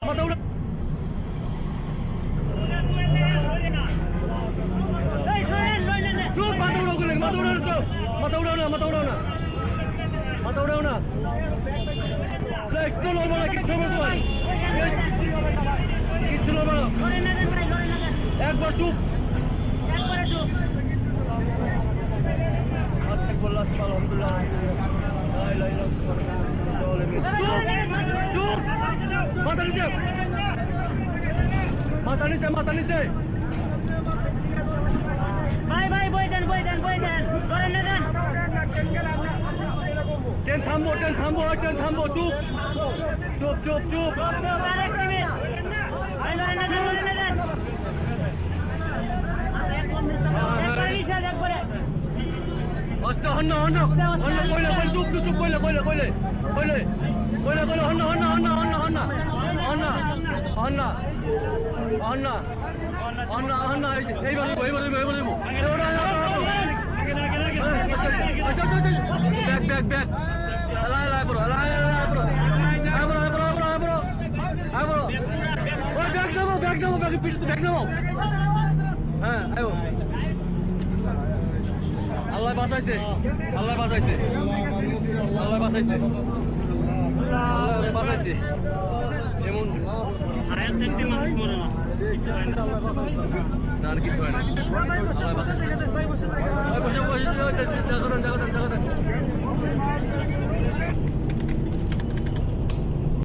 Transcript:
মাথা উড়া চুপ মাথা উড়াও করে মাথা উড়াও চুপ মাথা উড়াও না মাথা উড়াও না মাথা উড়াও না একটু লড়বো না কিচ্ছু হবে তোমার কিচ্ছু লড়বো না একবার চুপ আলহামদুলিল্লাহ চুপ মাথা নিচে মাথা নিচে মাথা নিচে ভাই ভাই বই দেন ধরেন না দেন ট্রেন থামবো চুপ চুপ চুপ চুপ আরেক মিনিট ভাই ধরেন না দেন একবার নিষেধ একবারে আস্তে হন্ন কইলে চুপ চুপ কইলে হন্ন এইবার ব্যাগ লাই বড় ব্যাগ যাবো পিছু ব্যাগ যাবো হ্যাঁ আয়ো আল্লাহ বাঁচাইছে এমন না কিছু হয় না আল্লাহ বাঁচাইছে